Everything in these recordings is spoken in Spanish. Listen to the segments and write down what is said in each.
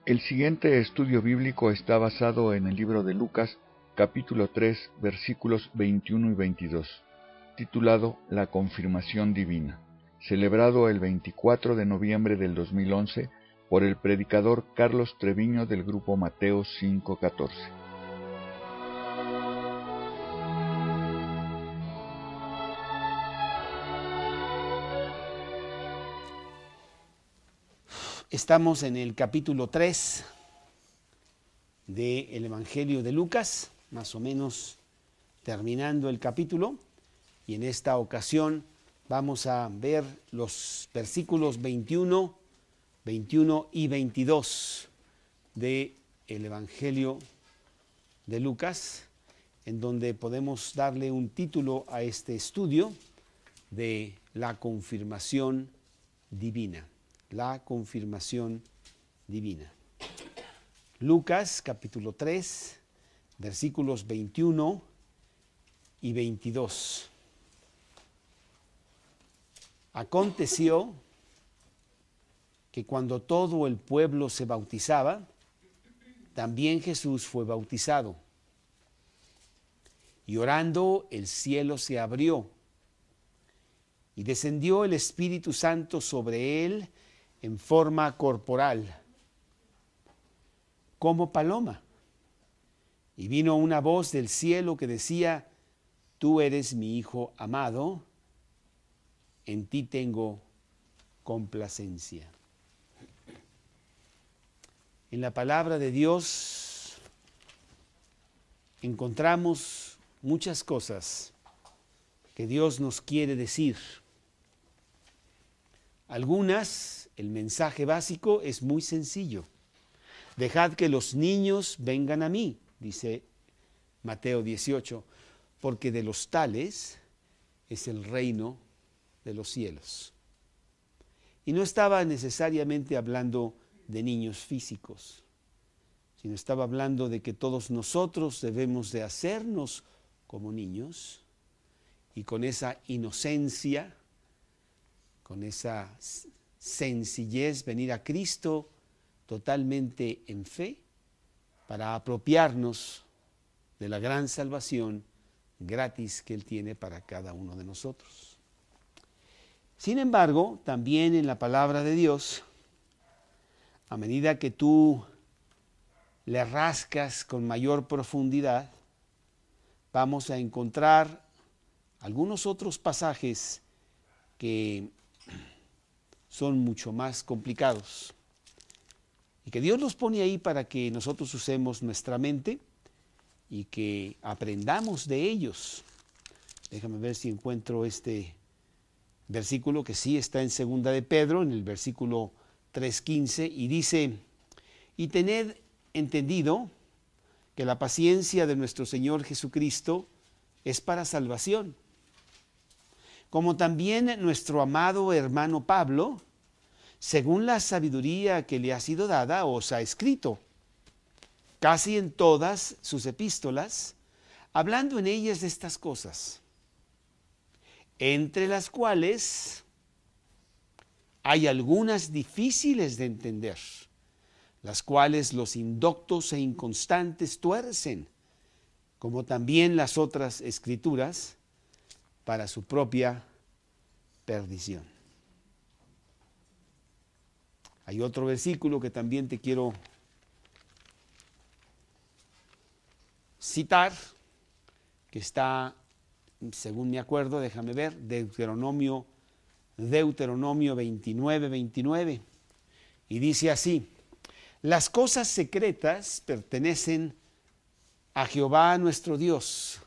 El siguiente estudio bíblico está basado en el libro de Lucas, capítulo 3, versículos 21 y 22, titulado La Confirmación Divina, celebrado el 24 de noviembre del 2011 por el predicador Carlos Treviño del grupo Mateo 5:14. Estamos en el capítulo 3 del Evangelio de Lucas, más o menos terminando el capítulo, y en esta ocasión vamos a ver los versículos 21 y 22 del Evangelio de Lucas, en donde podemos darle un título a este estudio de la confirmación divina. La confirmación divina. Lucas capítulo 3, versículos 21 y 22. Aconteció que cuando todo el pueblo se bautizaba, también Jesús fue bautizado. Y orando, el cielo se abrió, y descendió el Espíritu Santo sobre él en forma corporal, como paloma. Y vino una voz del cielo que decía: Tú eres mi Hijo amado, en ti tengo complacencia. En la palabra de Dios encontramos muchas cosas que Dios nos quiere decir. Algunas, el mensaje básico es muy sencillo. Dejad que los niños vengan a mí, dice Mateo 18, porque de los tales es el reino de los cielos. Y no estaba necesariamente hablando de niños físicos, sino estaba hablando de que todos nosotros debemos de hacernos como niños y con esa inocencia, con esa sencillez, venir a Cristo totalmente en fe para apropiarnos de la gran salvación gratis que Él tiene para cada uno de nosotros. Sin embargo, también en la palabra de Dios, a medida que tú le rascas con mayor profundidad, vamos a encontrar algunos otros pasajes que son mucho más complicados y que Dios los pone ahí para que nosotros usemos nuestra mente y que aprendamos de ellos. Déjame ver si encuentro este versículo que sí está en Segunda de Pedro, en el versículo 3:15, y dice: y tened entendido que la paciencia de nuestro Señor Jesucristo es para salvación, como también nuestro amado hermano Pablo, según la sabiduría que le ha sido dada, os ha escrito, casi en todas sus epístolas, hablando en ellas de estas cosas, entre las cuales hay algunas difíciles de entender, las cuales los indoctos e inconstantes tuercen, como también las otras escrituras, para su propia perdición. Hay otro versículo que también te quiero citar, que está, según me acuerdo, déjame ver, Deuteronomio 29:29, y dice así: las cosas secretas pertenecen a Jehová nuestro Dios,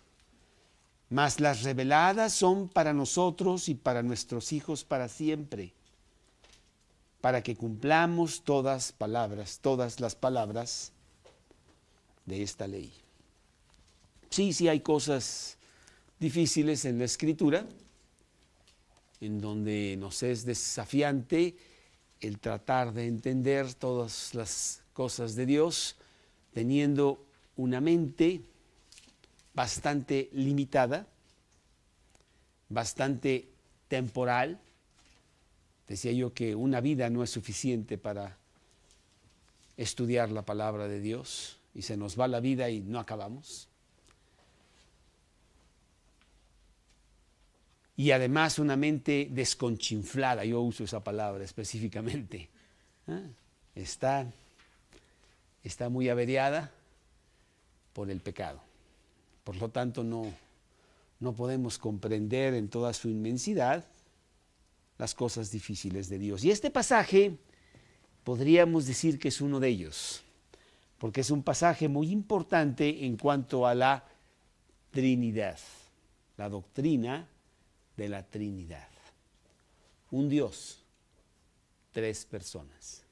mas las reveladas son para nosotros y para nuestros hijos para siempre, para que cumplamos todas las palabras de esta ley. Sí hay cosas difíciles en la Escritura, en donde nos es desafiante el tratar de entender todas las cosas de Dios, teniendo una mente bastante limitada, bastante temporal. Decía yo que una vida no es suficiente para estudiar la palabra de Dios y se nos va la vida y no acabamos. Y además una mente desconchinflada, yo uso esa palabra específicamente. Está muy averiada por el pecado. Por lo tanto, no podemos comprender en toda su inmensidad las cosas difíciles de Dios. Y este pasaje podríamos decir que es uno de ellos, porque es un pasaje muy importante en cuanto a la Trinidad, la doctrina de la Trinidad. Un Dios, 3 personas.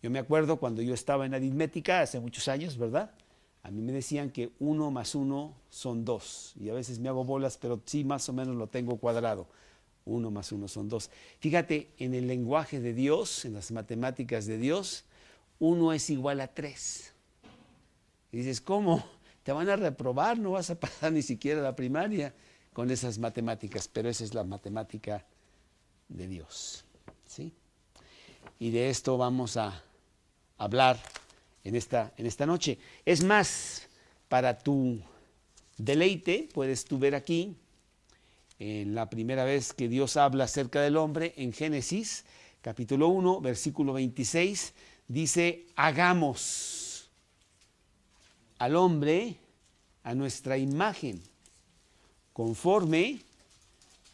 Yo me acuerdo cuando yo estaba en aritmética hace muchos años, ¿verdad? A mí me decían que 1 más 1 son 2. Y a veces me hago bolas, pero sí más o menos lo tengo cuadrado. 1 más 1 son 2. Fíjate, en el lenguaje de Dios, en las matemáticas de Dios, 1 es igual a 3. Y dices, ¿cómo? Te van a reprobar, no vas a pasar ni siquiera la primaria con esas matemáticas. Pero esa es la matemática de Dios, ¿sí? Y de esto vamos a hablar en esta noche. Es más, para tu deleite, puedes tú ver aquí, en la primera vez que Dios habla acerca del hombre, en Génesis, capítulo 1, versículo 26, dice, hagamos al hombre a nuestra imagen, conforme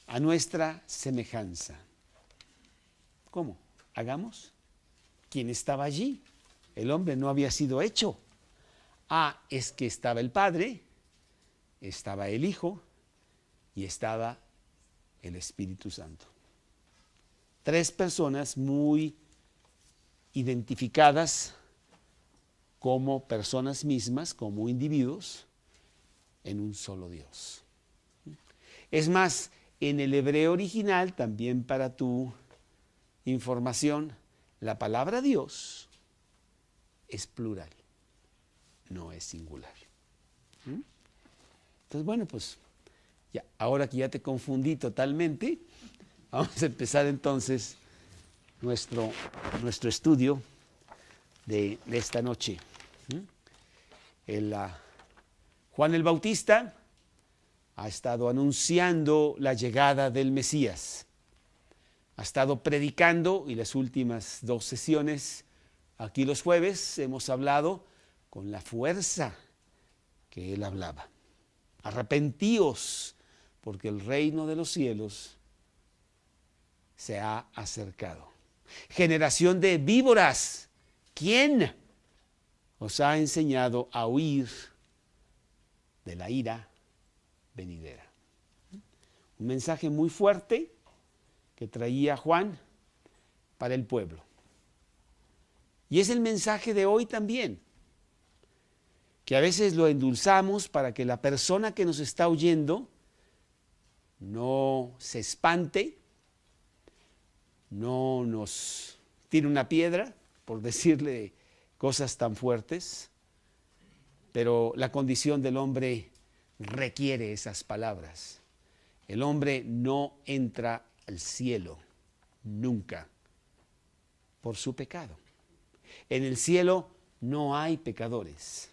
a nuestra semejanza. ¿Cómo? ¿Hagamos? ¿Quién estaba allí? El hombre no había sido hecho. Es que estaba el Padre, estaba el Hijo y estaba el Espíritu Santo. 3 personas muy identificadas como personas mismas, como individuos, en un solo Dios. Es más, en el hebreo original, también para tu información, la palabra Dios es plural, no es singular. Entonces, bueno, pues ya, ahora que ya te confundí totalmente, vamos a empezar entonces nuestro estudio de esta noche. Juan el Bautista ha estado anunciando la llegada del Mesías. Ha estado predicando y las últimas 2 sesiones, aquí los jueves, hemos hablado con la fuerza que él hablaba. Arrepentíos, porque el reino de los cielos se ha acercado. Generación de víboras, ¿quién os ha enseñado a huir de la ira venidera? Un mensaje muy fuerte que traía Juan para el pueblo. Y es el mensaje de hoy también, que a veces lo endulzamos para que la persona que nos está oyendo no se espante, no nos tire una piedra por decirle cosas tan fuertes, pero la condición del hombre requiere esas palabras. El hombre no entra al cielo nunca por su pecado. En el cielo no hay pecadores.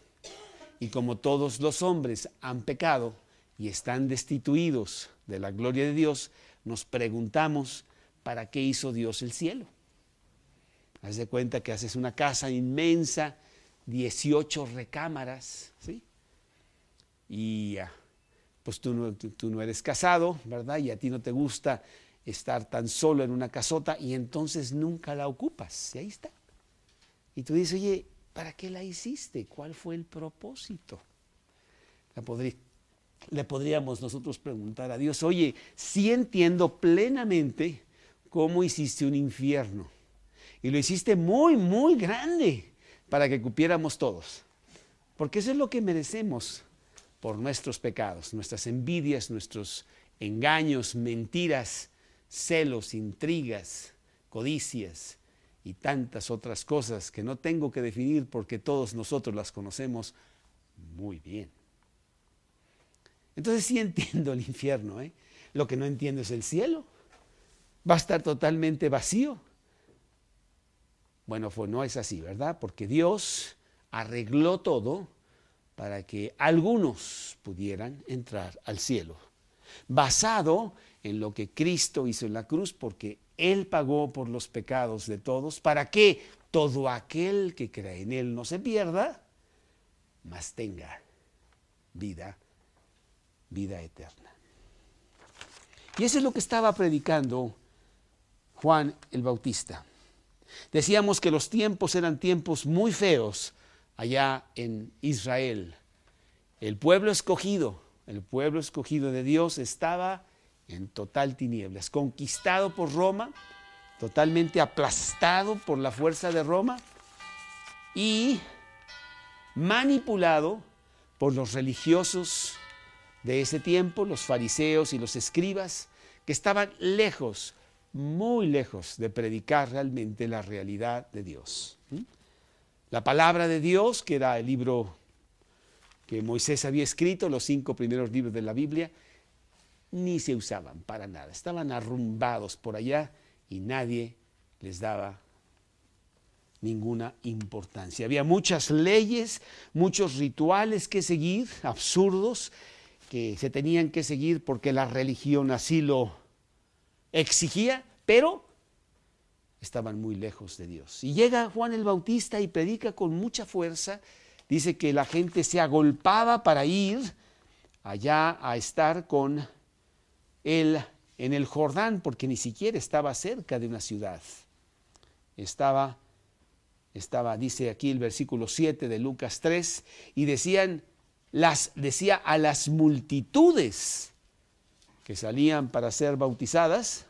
Y como todos los hombres han pecado y están destituidos de la gloria de Dios, nos preguntamos, ¿para qué hizo Dios el cielo? Haz de cuenta que haces una casa inmensa, 18 recámaras, ¿sí? Y pues tú no eres casado, ¿verdad? Y a ti no te gusta estar tan solo en una casota y entonces nunca la ocupas. Y ahí está. Y tú dices, oye, ¿para qué la hiciste? ¿Cuál fue el propósito? Le podríamos nosotros preguntar a Dios, oye, sí entiendo plenamente cómo hiciste un infierno. Y lo hiciste muy, muy grande para que cupiéramos todos. Porque eso es lo que merecemos por nuestros pecados, nuestras envidias, nuestros engaños, mentiras, celos, intrigas, codicias y tantas otras cosas que no tengo que definir porque todos nosotros las conocemos muy bien. Entonces sí entiendo el infierno, ¿eh? Lo que no entiendo es el cielo. Va a estar totalmente vacío. Bueno, pues no es así, ¿verdad? Porque Dios arregló todo para que algunos pudieran entrar al cielo, basado en lo que Cristo hizo en la cruz, porque Él pagó por los pecados de todos, para que todo aquel que cree en Él no se pierda, mas tenga vida eterna. Y eso es lo que estaba predicando Juan el Bautista. Decíamos que los tiempos eran tiempos muy feos allá en Israel. El pueblo escogido de Dios estaba en total tinieblas, conquistado por Roma, totalmente aplastado por la fuerza de Roma y manipulado por los religiosos de ese tiempo, los fariseos y los escribas, que estaban lejos, muy lejos de predicar realmente la realidad de Dios. La palabra de Dios, que era el libro que Moisés había escrito, los 5 primeros libros de la Biblia, ni se usaban para nada. Estaban arrumbados por allá y nadie les daba ninguna importancia. Había muchas leyes, muchos rituales que seguir, absurdos, que se tenían que seguir porque la religión así lo exigía, pero estaban muy lejos de Dios. Y llega Juan el Bautista y predica con mucha fuerza. Dice que la gente se agolpaba para ir allá a estar con él en el Jordán, porque ni siquiera estaba cerca de una ciudad. Estaba, dice aquí el versículo 7 de Lucas 3, y decía a las multitudes que salían para ser bautizadas: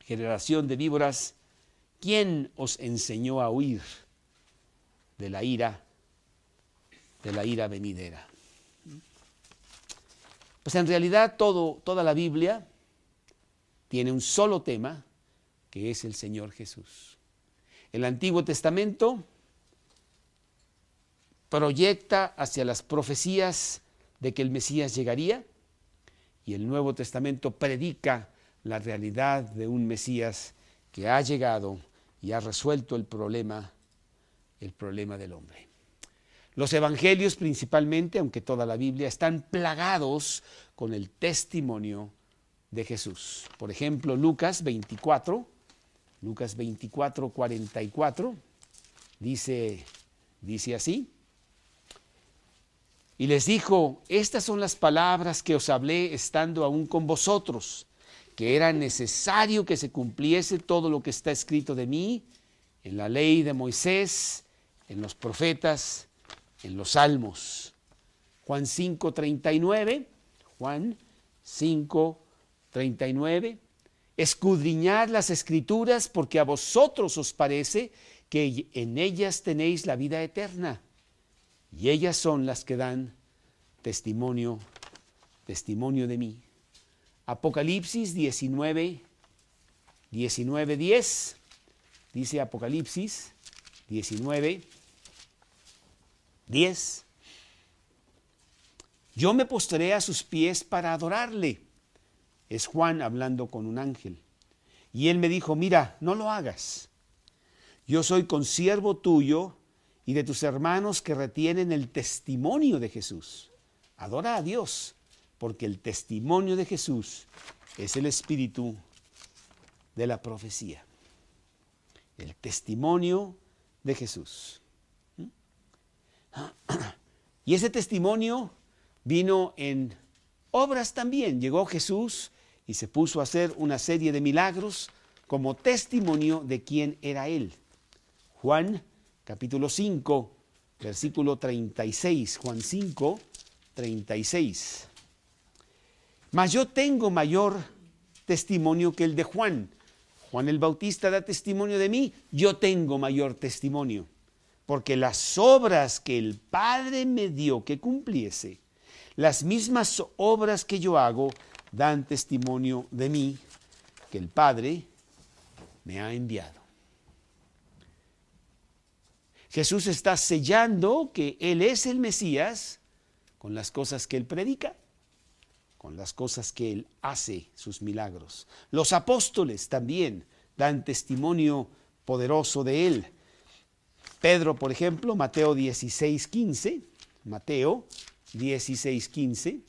generación de víboras, ¿quién os enseñó a huir de la ira venidera? Pues en realidad toda la Biblia tiene un solo tema, que es el Señor Jesús. El Antiguo Testamento proyecta hacia las profecías de que el Mesías llegaría, y el Nuevo Testamento predica la realidad de un Mesías que ha llegado y ha resuelto el problema del hombre. Los evangelios principalmente, aunque toda la Biblia, están plagados con el testimonio de Jesús. Por ejemplo, Lucas 24, 44, dice así: y les dijo, estas son las palabras que os hablé estando aún con vosotros, que era necesario que se cumpliese todo lo que está escrito de mí en la ley de Moisés, en los profetas, en los salmos. Juan 5:39, escudriñad las escrituras, porque a vosotros os parece que en ellas tenéis la vida eterna, y ellas son las que dan testimonio de mí. Apocalipsis 19:10, dice Apocalipsis 19:10, yo me postré a sus pies para adorarle. Es Juan hablando con un ángel. Y él me dijo, mira, no lo hagas. Yo soy consiervo tuyo y de tus hermanos que retienen el testimonio de Jesús. Adora a Dios, porque el testimonio de Jesús es el espíritu de la profecía. El testimonio de Jesús. Y ese testimonio vino en obras también. Llegó Jesús y se puso a hacer una serie de milagros como testimonio de quién era Él. Juan capítulo 5, versículo 36. Juan 5, 36. Mas yo tengo mayor testimonio que el de Juan. Juan el Bautista da testimonio de mí, yo tengo mayor testimonio. Porque las obras que el Padre me dio que cumpliese, las mismas obras que yo hago, dan testimonio de mí, que el Padre me ha enviado. Jesús está sellando que Él es el Mesías con las cosas que Él predica, con las cosas que Él hace, sus milagros. Los apóstoles también dan testimonio poderoso de Él. Pedro, por ejemplo, Mateo 16:15, Mateo 16:15,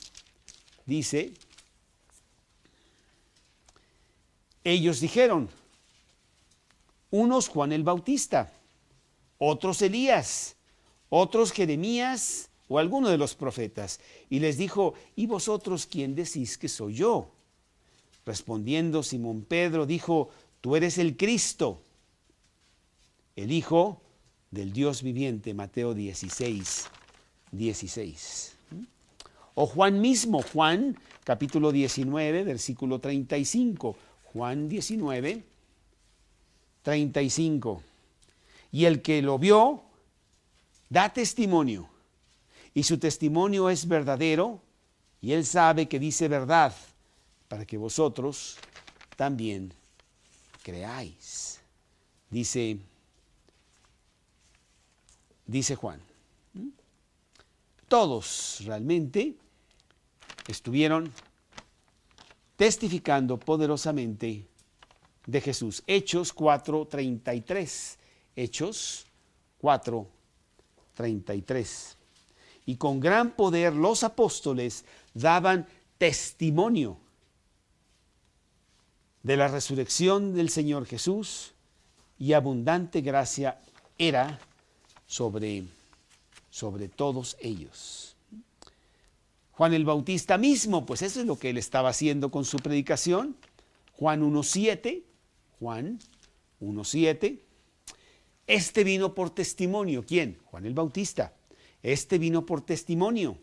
dice, ellos dijeron, unos Juan el Bautista, otros Elías, otros Jeremías o alguno de los profetas. Y les dijo, ¿y vosotros quién decís que soy yo? Respondiendo Simón Pedro dijo, tú eres el Cristo, el Hijo del Dios viviente. Mateo 16:16. O Juan mismo, Juan capítulo 19, versículo 35. Juan 19, 35. Y el que lo vio, da testimonio, y su testimonio es verdadero, y él sabe que dice verdad, para que vosotros también creáis. Dice Juan. Todos realmente estuvieron testificando poderosamente de Jesús. Hechos 4:33. Hechos 4:33. Y con gran poder los apóstoles daban testimonio de la resurrección del Señor Jesús, y abundante gracia era sobre todos ellos. Juan el Bautista mismo, pues eso es lo que él estaba haciendo con su predicación. Juan 1:7, Juan 1:7. Este vino por testimonio. ¿Quién? Juan el Bautista. Este vino por testimonio,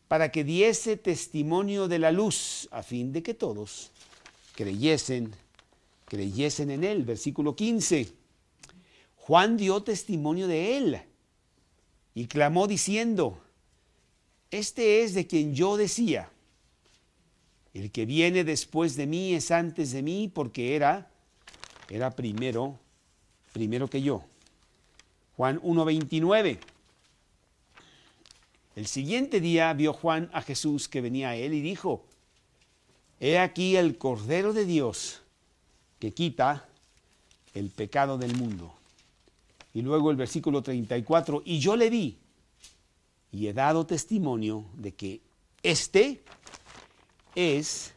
para que diese testimonio de la luz, a fin de que todos creyesen en él. Versículo 15. Juan dio testimonio de él y clamó diciendo, este es de quien yo decía, el que viene después de mí es antes de mí, porque era primero que yo. Juan 1:29. El siguiente día vio Juan a Jesús que venía a él y dijo, he aquí el Cordero de Dios que quita el pecado del mundo. Y luego el versículo 34, y yo le vi y he dado testimonio de que este es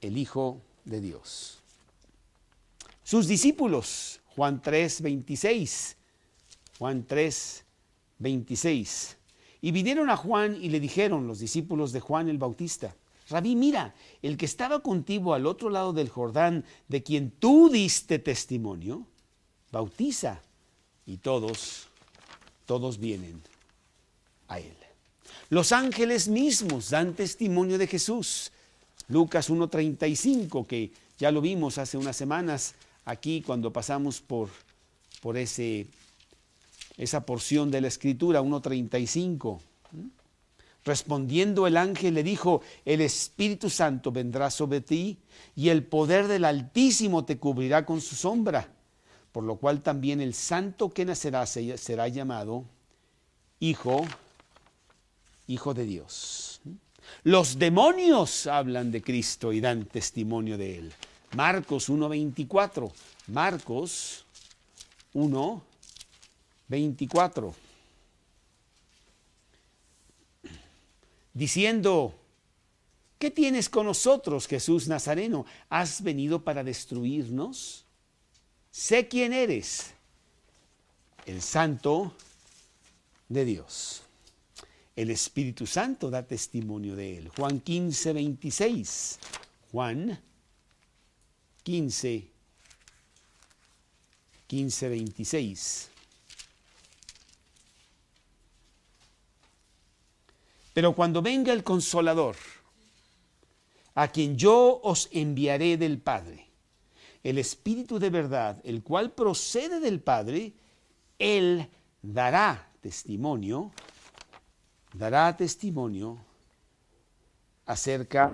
el Hijo de Dios. Sus discípulos, Juan 3:26. Juan 3:26. Y vinieron a Juan y le dijeron los discípulos de Juan el Bautista, Rabí, mira, el que estaba contigo al otro lado del Jordán, de quien tú diste testimonio, bautiza, y todos vienen a él. Los ángeles mismos dan testimonio de Jesús. Lucas 1:35, que ya lo vimos hace unas semanas aquí cuando pasamos por esa porción de la Escritura, 1:35. Respondiendo el ángel le dijo, el Espíritu Santo vendrá sobre ti y el poder del Altísimo te cubrirá con su sombra, por lo cual también el santo que nacerá será llamado Hijo de Dios. Los demonios hablan de Cristo y dan testimonio de él. Marcos 1:24. Marcos 1:24. Diciendo, ¿qué tienes con nosotros, Jesús Nazareno? ¿Has venido para destruirnos? Sé quién eres, el Santo de Dios. El Espíritu Santo da testimonio de él. Juan 15:26. Juan 15:26. Pero cuando venga el Consolador, a quien yo os enviaré del Padre, el Espíritu de verdad, el cual procede del Padre, él dará testimonio acerca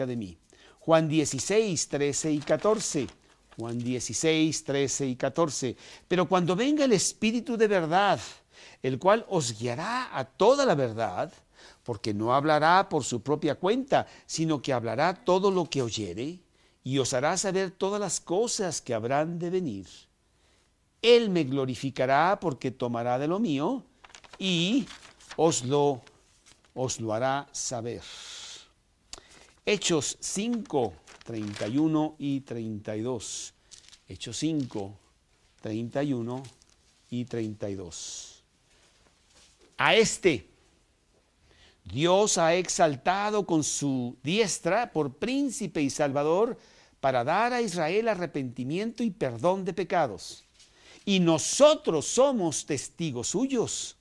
de mí. Juan 16:13 y 14. Juan 16:13 y 14. Pero cuando venga el Espíritu de verdad, el cual os guiará a toda la verdad, porque no hablará por su propia cuenta, sino que hablará todo lo que oyere, y os hará saber todas las cosas que habrán de venir. Él me glorificará porque tomará de lo mío y os lo hará saber. Hechos 5, 31 y 32. Hechos 5, 31 y 32. A este Dios ha exaltado con su diestra por príncipe y salvador para dar a Israel arrepentimiento y perdón de pecados. Y nosotros somos testigos suyos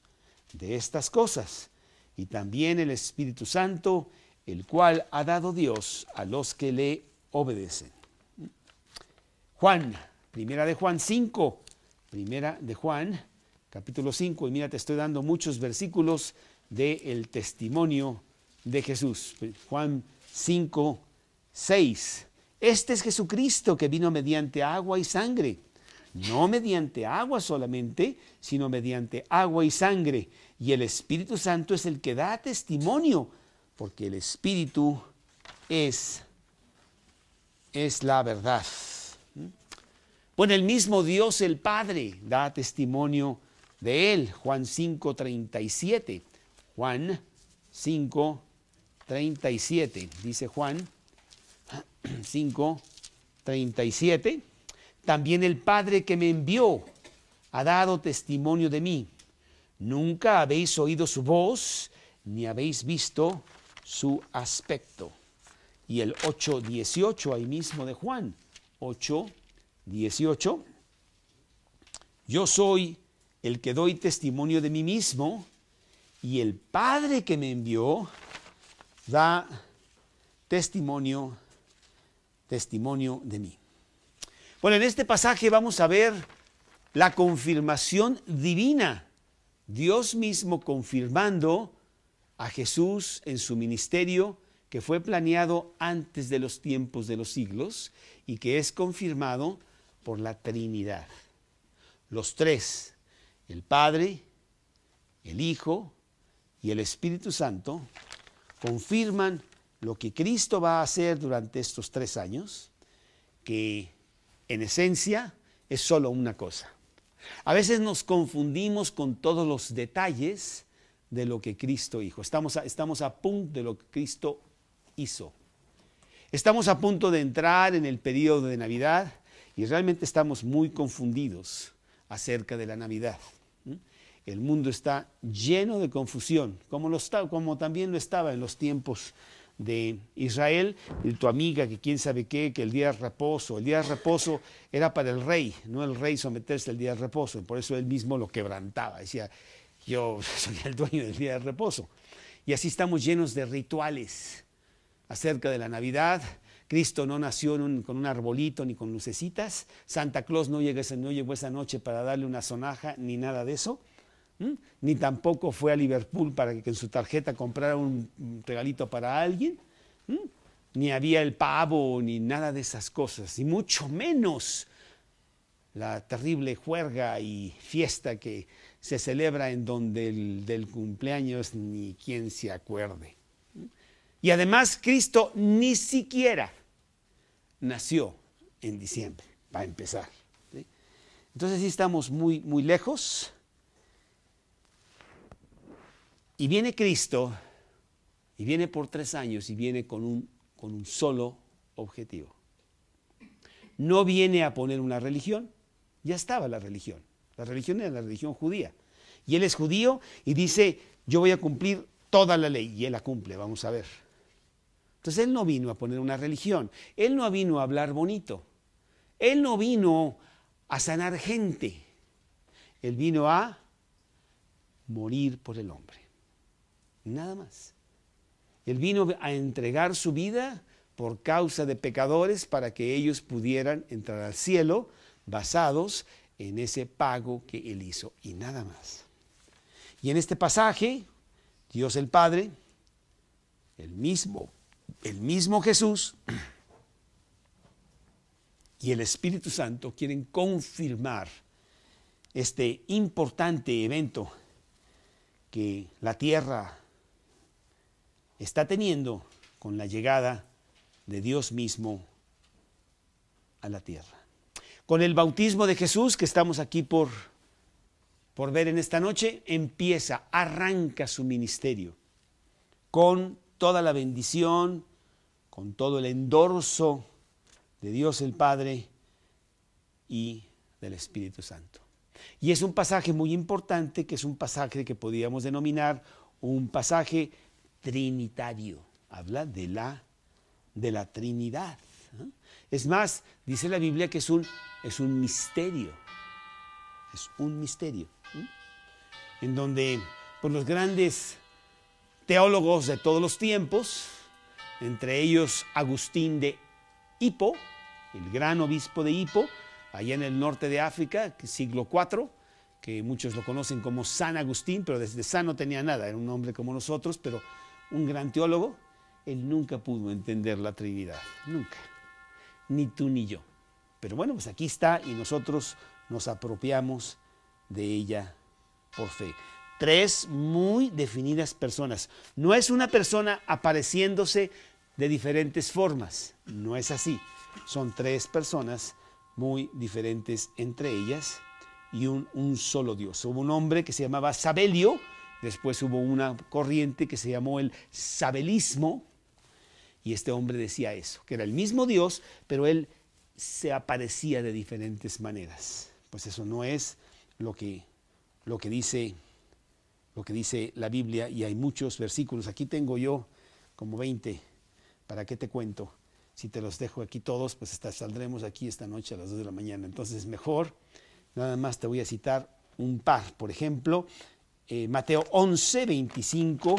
de estas cosas. Y también el Espíritu Santo, el cual ha dado Dios a los que le obedecen. Juan, primera de Juan 5, primera de Juan, capítulo 5, y mira, te estoy dando muchos versículos del testimonio de Jesús. Juan 5, 6. Este es Jesucristo que vino mediante agua y sangre. No mediante agua solamente, sino mediante agua y sangre. Y el Espíritu Santo es el que da testimonio, porque el Espíritu es la verdad. Bueno, el mismo Dios el Padre da testimonio de Él. Juan 5, 37. Juan 5, 37. Dice Juan 5, 37. También el Padre que me envió ha dado testimonio de mí. Nunca habéis oído su voz, ni habéis visto su aspecto. Y el 8, 18, ahí mismo de Juan, 8, 18. Yo soy el que doy testimonio de mí mismo, y el Padre que me envió da testimonio de mí. Bueno, en este pasaje vamos a ver la confirmación divina. Dios mismo confirmando a Jesús en su ministerio que fue planeado antes de los tiempos de los siglos y que es confirmado por la Trinidad. Los tres, el Padre, el Hijo y el Espíritu Santo, confirman lo que Cristo va a hacer durante estos 3 años, que en esencia es solo una cosa. A veces nos confundimos con todos los detalles de lo que Cristo hizo. Estamos a punto de lo que Cristo hizo. Estamos a punto de entrar en el periodo de Navidad y realmente estamos muy confundidos acerca de la Navidad. El mundo está lleno de confusión, como también lo estaba en los tiempos de Israel, de tu amiga que quién sabe qué, que el día de reposo era para el rey, no el rey someterse al día de reposo, por eso él mismo lo quebrantaba, decía, yo soy el dueño del día de reposo. Y así estamos llenos de rituales acerca de la Navidad. Cristo no nació con un arbolito ni con lucecitas, Santa Claus no llegó esa noche para darle una sonaja ni nada de eso. Ni tampoco fue a Liverpool para que en su tarjeta comprara un regalito para alguien, ni había el pavo, ni nada de esas cosas, y mucho menos la terrible juerga y fiesta que se celebra en donde del cumpleaños ni quien se acuerde. Y además Cristo ni siquiera nació en diciembre, para empezar. ¿Sí? Entonces sí estamos muy, muy lejos. Y viene Cristo, y viene por 3 años, y viene con un solo objetivo. No viene a poner una religión, ya estaba la religión. La religión era la religión judía. Y él es judío y dice, yo voy a cumplir toda la ley, y él la cumple, vamos a ver. Entonces él no vino a poner una religión, él no vino a hablar bonito, él no vino a sanar gente, él vino a morir por el hombre. Nada más. Él vino a entregar su vida por causa de pecadores para que ellos pudieran entrar al cielo basados en ese pago que Él hizo y nada más. Y en este pasaje, Dios el Padre, el mismo Jesús y el Espíritu Santo quieren confirmar este importante evento que la tierra está teniendo con la llegada de Dios mismo a la tierra. Con el bautismo de Jesús, que estamos aquí por ver en esta noche, arranca su ministerio con toda la bendición, con todo el endorso de Dios el Padre y del Espíritu Santo. Y es un pasaje muy importante, que es un pasaje que podríamos denominar un pasaje trinitario. Habla de la Trinidad, ¿no? Es más, dice la Biblia que es un misterio. Es un misterio, ¿no? En donde pues, los grandes teólogos de todos los tiempos, entre ellos Agustín de Hippo, el gran obispo de Hippo, allá en el norte de África, siglo IV, que muchos lo conocen como San Agustín, pero desde San no tenía nada, era un hombre como nosotros, pero un gran teólogo. Él nunca pudo entender la Trinidad, nunca, ni tú ni yo. Pero bueno, pues aquí está y nosotros nos apropiamos de ella por fe. Tres muy definidas personas. No es una persona apareciéndose de diferentes formas, no es así. Son tres personas muy diferentes entre ellas y un solo Dios. Hubo un hombre que se llamaba Sabelio, después hubo una corriente que se llamó el sabelismo, y este hombre decía eso, que era el mismo Dios, pero él se aparecía de diferentes maneras. Pues eso no es lo que dice la Biblia, y hay muchos versículos. Aquí tengo yo como 20, ¿para qué te cuento? Si te los dejo aquí todos, pues saldremos aquí esta noche a las 2 de la mañana. Entonces mejor, nada más te voy a citar un par. Por ejemplo, Mateo 11, 25,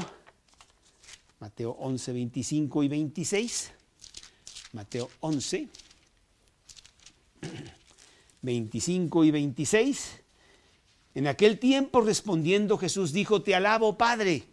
Mateo 11, 25 y 26. Mateo 11, 25 y 26. En aquel tiempo respondiendo Jesús dijo: Te alabo, Padre,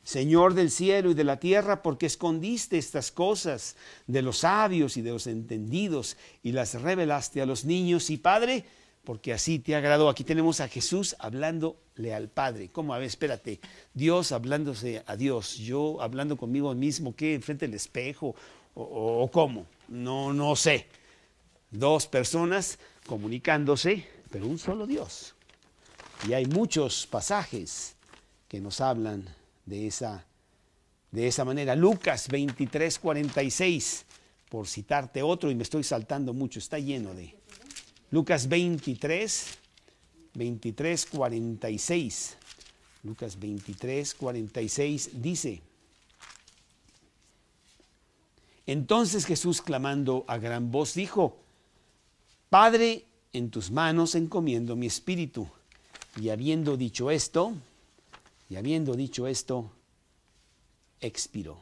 Señor del cielo y de la tierra, porque escondiste estas cosas de los sabios y de los entendidos y las revelaste a los niños. Y Padre, porque así te agradó. Aquí tenemos a Jesús hablándole al Padre. ¿Cómo? A ver, espérate. Dios hablándose a Dios. Yo hablando conmigo mismo, ¿qué? ¿Enfrente del espejo? ¿O cómo? No sé. Dos personas comunicándose, pero un solo Dios. Y hay muchos pasajes que nos hablan de esa manera. Lucas 23, 46, por citarte otro, y me estoy saltando mucho, está lleno de... Lucas 23, 46. Lucas 23, 46 dice: Entonces Jesús, clamando a gran voz, dijo: Padre, en tus manos encomiendo mi espíritu. Y habiendo dicho esto, expiró.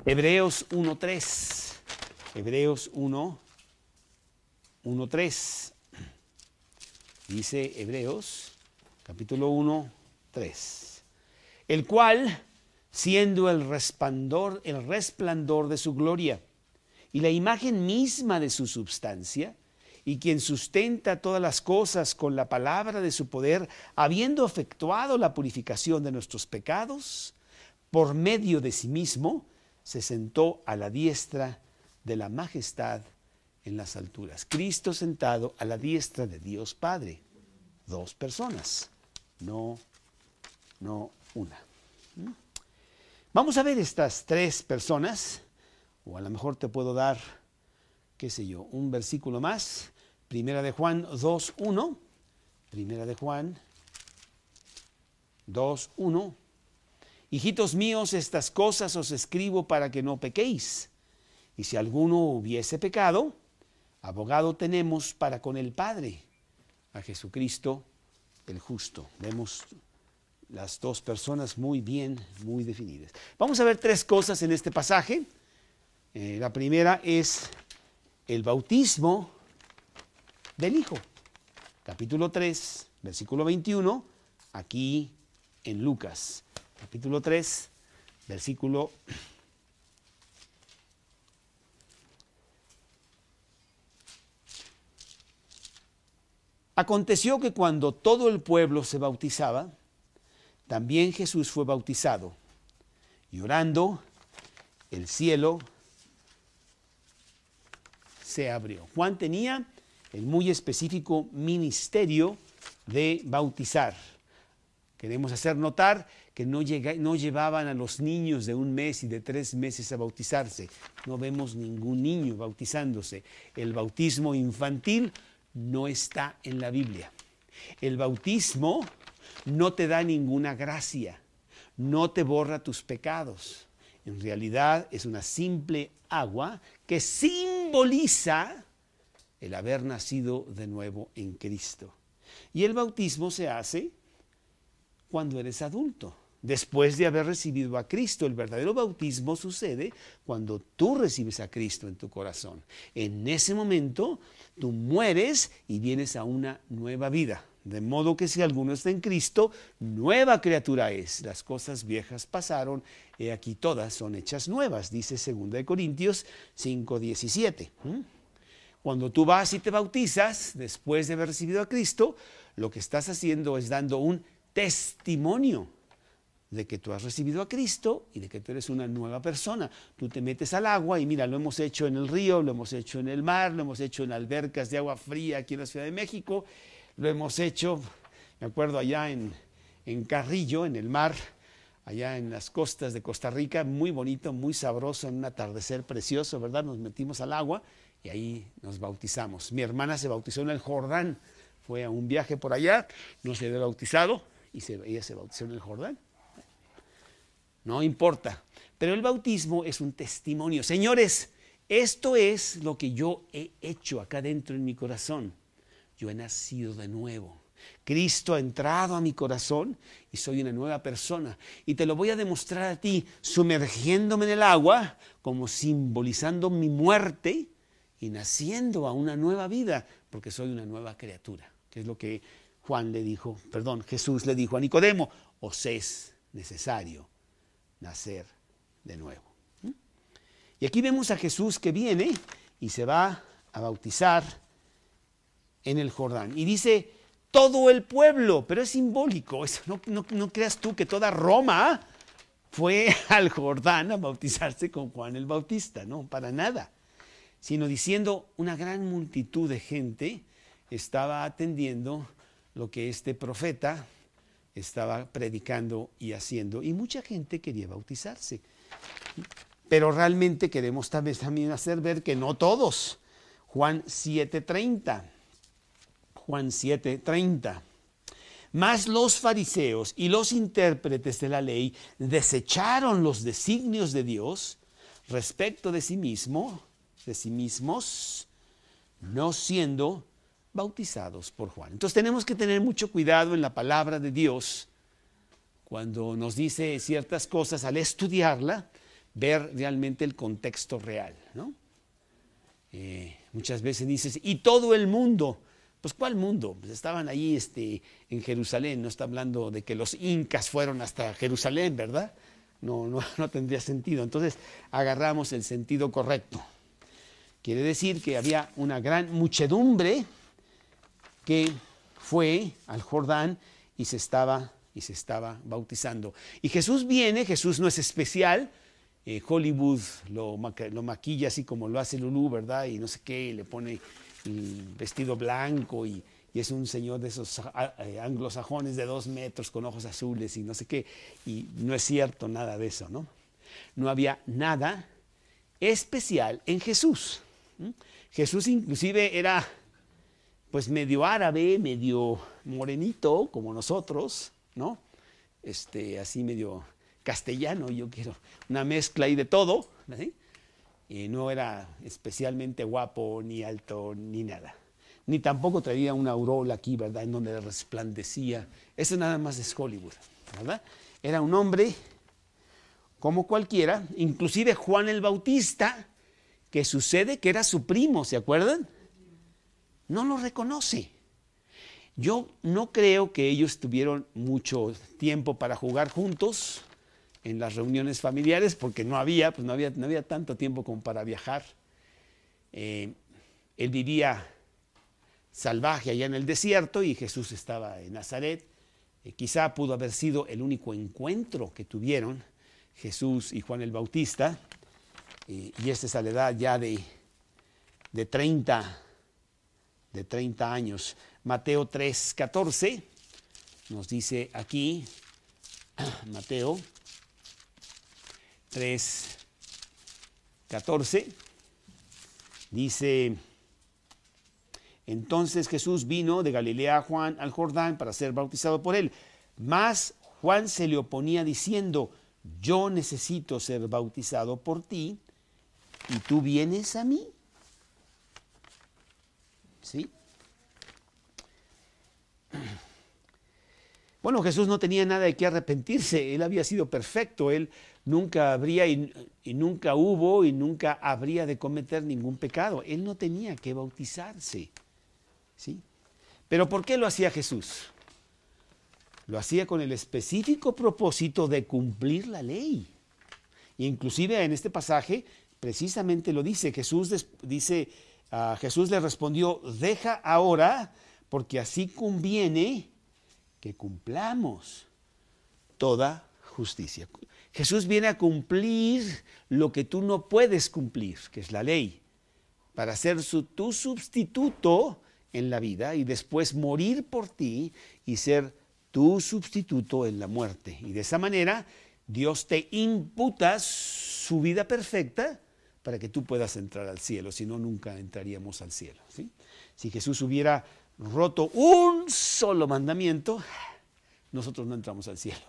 Hebreos 1:3. Hebreos 1:3. Dice Hebreos, capítulo 1:3. El cual, siendo el resplandor de su gloria y la imagen misma de su substancia, y quien sustenta todas las cosas con la palabra de su poder, habiendo efectuado la purificación de nuestros pecados, por medio de sí mismo, se sentó a la diestra de la majestad en las alturas. Cristo sentado a la diestra de Dios Padre. Dos personas, no una. Vamos a ver estas tres personas, o a lo mejor te puedo dar, qué sé yo, un versículo más. Primera de Juan 2:1. Primera de Juan 2:1. Hijitos míos, estas cosas os escribo para que no pequéis. Y si alguno hubiese pecado, abogado tenemos para con el Padre, a Jesucristo el justo. Vemos las dos personas muy bien, muy definidas. Vamos a ver tres cosas en este pasaje. La primera es el bautismo del Hijo. Capítulo 3, versículo 21, aquí en Lucas. Capítulo 3, versículo 21. Aconteció que cuando todo el pueblo se bautizaba, también Jesús fue bautizado. Y orando, el cielo se abrió. Juan tenía el muy específico ministerio de bautizar. Queremos hacer notar que no llevaban a los niños de 1 mes y de 3 meses a bautizarse. No vemos ningún niño bautizándose. El bautismo infantil no está en la Biblia. El bautismo no te da ninguna gracia, no te borra tus pecados. En realidad es una simple agua que simboliza el haber nacido de nuevo en Cristo. Y el bautismo se hace cuando eres adulto, después de haber recibido a Cristo. El verdadero bautismo sucede cuando tú recibes a Cristo en tu corazón. En ese momento tú mueres y vienes a una nueva vida. De modo que si alguno está en Cristo, nueva criatura es. Las cosas viejas pasaron, y aquí todas son hechas nuevas, dice 2 Corintios 5:17. Cuando tú vas y te bautizas, después de haber recibido a Cristo, lo que estás haciendo es dando un testimonio de que tú has recibido a Cristo y de que tú eres una nueva persona. Tú te metes al agua y mira, lo hemos hecho en el río, lo hemos hecho en el mar, lo hemos hecho en albercas de agua fría aquí en la Ciudad de México, lo hemos hecho, me acuerdo allá en Carrillo, en el mar, allá en las costas de Costa Rica, muy bonito, muy sabroso, en un atardecer precioso, ¿verdad? Nos metimos al agua y ahí nos bautizamos. Mi hermana se bautizó en el Jordán, fue a un viaje por allá, no se había bautizado y ella se bautizó en el Jordán. No importa, pero el bautismo es un testimonio. Señores, esto es lo que yo he hecho acá dentro en mi corazón. Yo he nacido de nuevo. Cristo ha entrado a mi corazón y soy una nueva persona. Y te lo voy a demostrar a ti sumergiéndome en el agua, como simbolizando mi muerte y naciendo a una nueva vida, porque soy una nueva criatura. Que es lo que Jesús le dijo a Nicodemo: os es necesario nacer de nuevo. Y aquí vemos a Jesús que viene y se va a bautizar en el Jordán. Y dice todo el pueblo, pero es simbólico. No creas tú que toda Roma fue al Jordán a bautizarse con Juan el Bautista, no, para nada. Sino diciendo una gran multitud de gente estaba atendiendo lo que este profeta estaba predicando y haciendo. Y mucha gente quería bautizarse. Pero realmente queremos también hacer ver que no todos. Juan 7:30. Juan 7:30. Mas los fariseos y los intérpretes de la ley desecharon los designios de Dios respecto de sí mismos, no siendo bautizados por Juan. Entonces tenemos que tener mucho cuidado en la palabra de Dios cuando nos dice ciertas cosas, al estudiarla, ver realmente el contexto real, ¿no? Muchas veces dices, y todo el mundo. Pues ¿cuál mundo? Pues estaban allí en Jerusalén, no está hablando de que los incas fueron hasta Jerusalén, ¿verdad? No tendría sentido. Entonces agarramos el sentido correcto. Quiere decir que había una gran muchedumbre que fue al Jordán y se estaba bautizando. Y Jesús viene, Jesús no es especial. Hollywood lo maquilla así como lo hace Lulú, ¿verdad? Y no sé qué, y le pone el vestido blanco y es un señor de esos anglosajones de 2 metros con ojos azules y no sé qué. Y no es cierto nada de eso, ¿no? No había nada especial en Jesús. Jesús inclusive era pues medio árabe, medio morenito como nosotros, ¿no? Así medio castellano, yo quiero una mezcla ahí de todo, ¿sí? Y no era especialmente guapo, ni alto, ni nada. Ni tampoco traía una aureola aquí, ¿verdad?, en donde resplandecía. Eso nada más es Hollywood, ¿verdad? Era un hombre como cualquiera, inclusive Juan el Bautista, que sucede que era su primo, ¿se acuerdan? No lo reconoce. Yo no creo que ellos tuvieron mucho tiempo para jugar juntos en las reuniones familiares, porque no había tanto tiempo como para viajar. Él vivía salvaje allá en el desierto y Jesús estaba en Nazaret. Quizá pudo haber sido el único encuentro que tuvieron Jesús y Juan el Bautista, y esta es a la edad ya de de 30 años. Mateo 3:14 nos dice aquí, Mateo 3:14, dice: entonces Jesús vino de Galilea a Juan al Jordán para ser bautizado por él. Mas Juan se le oponía diciendo: yo necesito ser bautizado por ti, ¿y tú vienes a mí? ¿Sí? Bueno, Jesús no tenía nada de qué arrepentirse. Él había sido perfecto. Él nunca habría y nunca hubo y nunca habría de cometer ningún pecado. Él no tenía que bautizarse. ¿Sí? Pero ¿por qué lo hacía Jesús? Lo hacía con el específico propósito de cumplir la ley. Y inclusive en este pasaje precisamente lo dice. Jesús le respondió: deja ahora, porque así conviene que cumplamos toda justicia. Jesús viene a cumplir lo que tú no puedes cumplir, que es la ley, para ser tu sustituto en la vida y después morir por ti y ser tu sustituto en la muerte. Y de esa manera Dios te imputa su vida perfecta para que tú puedas entrar al cielo. Si no, nunca entraríamos al cielo, ¿sí? Si Jesús hubiera roto un solo mandamiento, nosotros no entramos al cielo.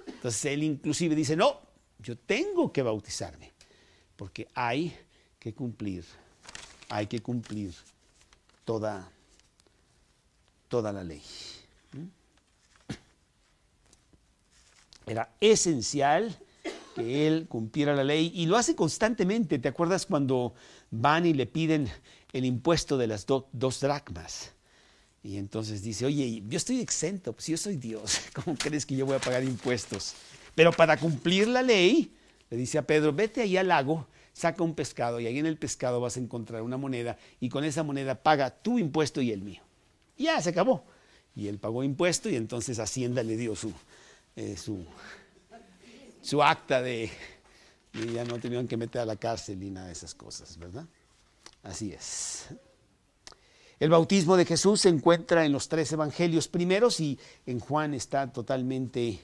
Entonces Él inclusive dice: no, yo tengo que bautizarme, porque hay que cumplir toda la ley. Era esencial que Él cumpliera la ley, y lo hace constantemente. ¿Te acuerdas cuando van y le piden el impuesto de las 2 dracmas? Y entonces dice: oye, yo estoy exento, pues yo soy Dios, ¿cómo crees que yo voy a pagar impuestos? Pero para cumplir la ley, le dice a Pedro: vete ahí al lago, saca un pescado, y ahí en el pescado vas a encontrar una moneda, y con esa moneda paga tu impuesto y el mío. Y ya, se acabó. Y él pagó impuesto, y entonces Hacienda le dio su acta y ya no tenían que meter a la cárcel ni nada de esas cosas, ¿verdad? Así es. El bautismo de Jesús se encuentra en los 3 evangelios primeros, y en Juan está totalmente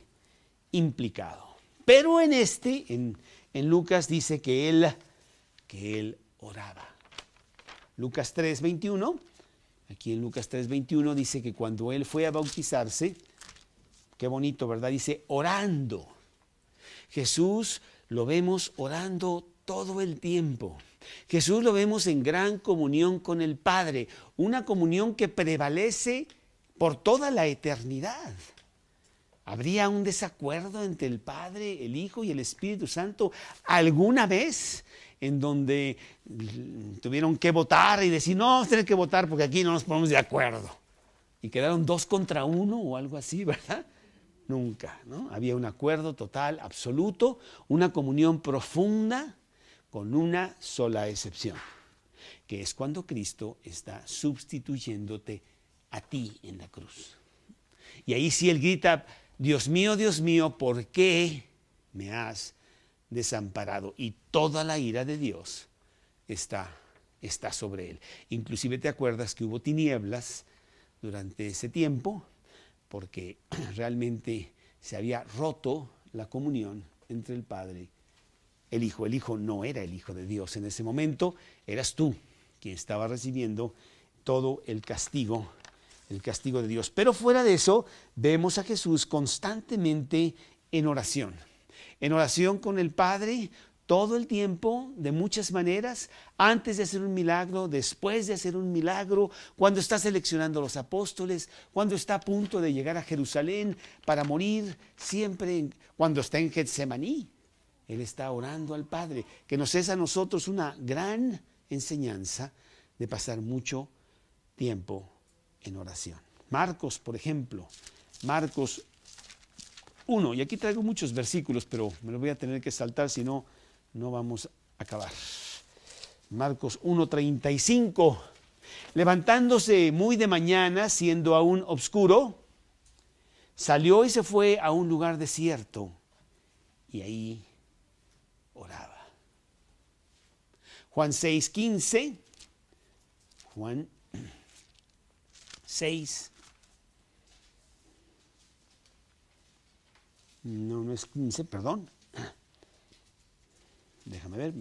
implicado. Pero en Lucas dice que él oraba. Lucas 3:21, aquí en Lucas 3:21 dice que cuando él fue a bautizarse, qué bonito, ¿verdad? Dice orando. Jesús lo vemos orando todo el tiempo. Jesús lo vemos en gran comunión con el Padre, una comunión que prevalece por toda la eternidad. ¿Habría un desacuerdo entre el Padre, el Hijo y el Espíritu Santo alguna vez en donde tuvieron que votar y decir: no, vamos a tener que votar porque aquí no nos ponemos de acuerdo? Y quedaron 2 contra 1 o algo así, ¿verdad? Nunca, ¿no? Había un acuerdo total, absoluto, una comunión profunda, con una sola excepción, que es cuando Cristo está sustituyéndote a ti en la cruz. Y ahí sí Él grita: Dios mío, ¿por qué me has desamparado? Y toda la ira de Dios está sobre Él. Inclusive te acuerdas que hubo tinieblas durante ese tiempo, porque realmente se había roto la comunión entre el Padre y el Hijo. El Hijo no era el Hijo de Dios en ese momento, eras tú quien estaba recibiendo todo el castigo de Dios. Pero fuera de eso, vemos a Jesús constantemente en oración con el Padre, todo el tiempo, de muchas maneras, antes de hacer un milagro, después de hacer un milagro, cuando está seleccionando a los apóstoles, cuando está a punto de llegar a Jerusalén para morir, siempre cuando está en Getsemaní, Él está orando al Padre, que nos es a nosotros una gran enseñanza de pasar mucho tiempo en oración. Marcos, por ejemplo, Marcos 1, y aquí traigo muchos versículos, pero me los voy a tener que saltar, si no, no vamos a acabar. Marcos 1:35. Levantándose muy de mañana, siendo aún oscuro, salió y se fue a un lugar desierto, y ahí oraba. Juan 6:15 Juan 6. No es 15, perdón. Déjame ver.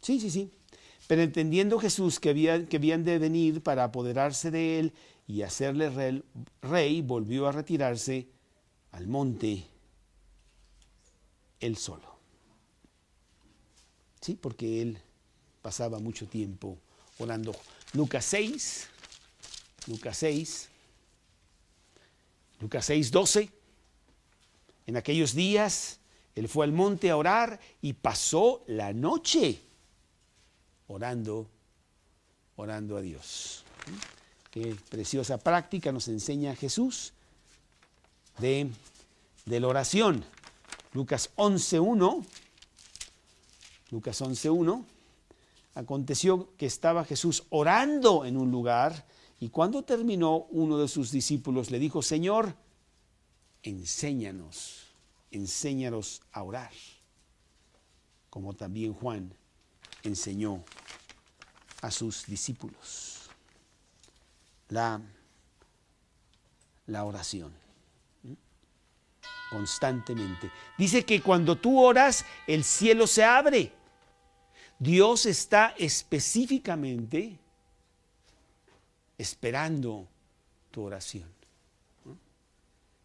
Sí. Pero entendiendo Jesús que habían de venir para apoderarse de él y hacerle rey, volvió a retirarse al monte él solo. Sí, porque él pasaba mucho tiempo orando. Lucas 6:12. En aquellos días él fue al monte a orar y pasó la noche orando a Dios. Qué preciosa práctica nos enseña Jesús de la oración. Lucas 11:1. Aconteció que estaba Jesús orando en un lugar y cuando terminó, uno de sus discípulos le dijo: Señor, enséñanos a orar, como también Juan enseñó a sus discípulos. La oración, constantemente. Dice que cuando tú oras, el cielo se abre. Dios está específicamente esperando tu oración.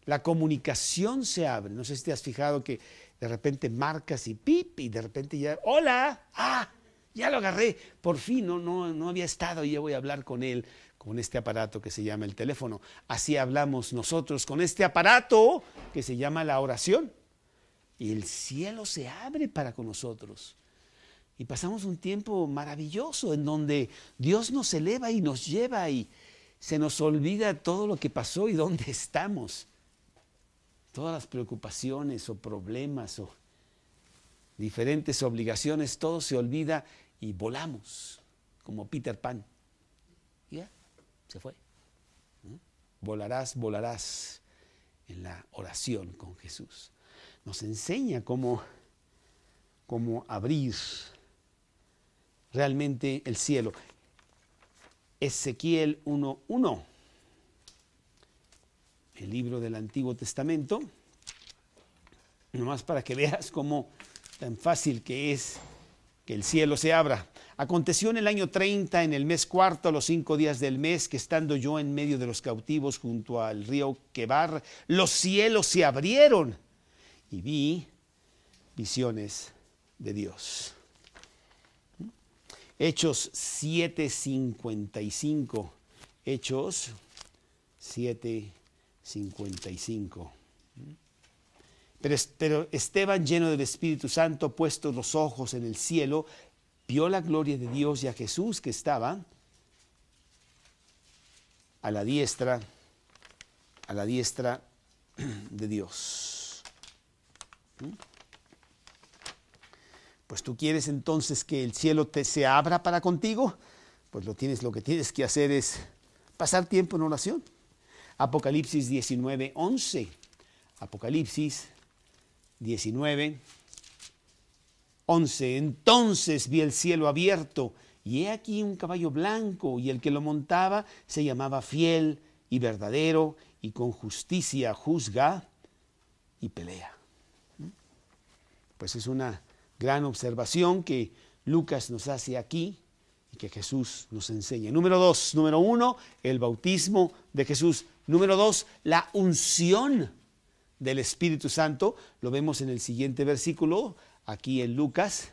La comunicación se abre. No sé si te has fijado que de repente marcas y pip, y de repente ya, ¡hola! ¡Ah! Ya lo agarré. Por fin, no había estado y ya voy a hablar con él, con este aparato que se llama el teléfono. Así hablamos nosotros con este aparato que se llama la oración. Y el cielo se abre para con nosotros. Y pasamos un tiempo maravilloso en donde Dios nos eleva y nos lleva y se nos olvida todo lo que pasó y dónde estamos. Todas las preocupaciones o problemas o diferentes obligaciones, todo se olvida y volamos como Peter Pan. Ya, se fue. Volarás en la oración con Jesús. Nos enseña cómo abrir realmente el cielo. Ezequiel 1:1, el libro del Antiguo Testamento, nomás para que veas cómo tan fácil que es que el cielo se abra. Aconteció en el año 30, en el mes cuarto, a los 5 días del mes, que estando yo en medio de los cautivos junto al río Quebar, los cielos se abrieron y vi visiones de Dios. Hechos 7:55. Hechos 7:55. Pero Esteban, lleno del Espíritu Santo, puestos los ojos en el cielo, vio la gloria de Dios y a Jesús que estaba a la diestra de Dios. Pues tú quieres entonces que el cielo se abra para contigo, pues lo que tienes que hacer es pasar tiempo en oración. Apocalipsis 19:11. Apocalipsis 19:11. Entonces vi el cielo abierto y he aquí un caballo blanco y el que lo montaba se llamaba Fiel y Verdadero y con justicia juzga y pelea. Pues es una gran observación que Lucas nos hace aquí y que Jesús nos enseña. Número 1, el bautismo de Jesús. Número 2, la unción del Espíritu Santo. Lo vemos en el siguiente versículo, aquí en Lucas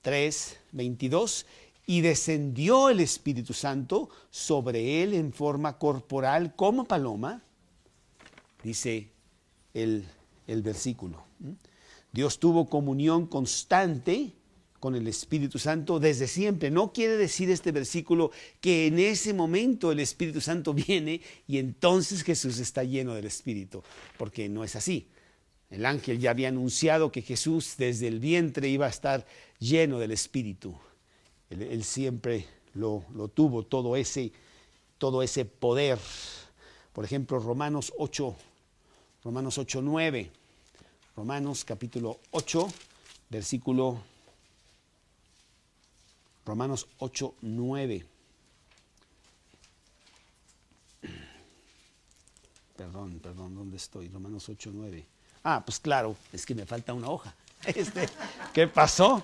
3:22. Y descendió el Espíritu Santo sobre él en forma corporal como paloma, dice el versículo. Dios tuvo comunión constante con el Espíritu Santo desde siempre. No quiere decir este versículo que en ese momento el Espíritu Santo viene y entonces Jesús está lleno del Espíritu, porque no es así. El ángel ya había anunciado que Jesús desde el vientre iba a estar lleno del Espíritu. Él siempre lo tuvo, todo ese poder. Por ejemplo, Romanos 8:9. Romanos capítulo 8, versículo Romanos 8:9. Perdón, ¿dónde estoy? Romanos 8:9. Ah, pues claro, es que me falta una hoja. ¿Qué pasó?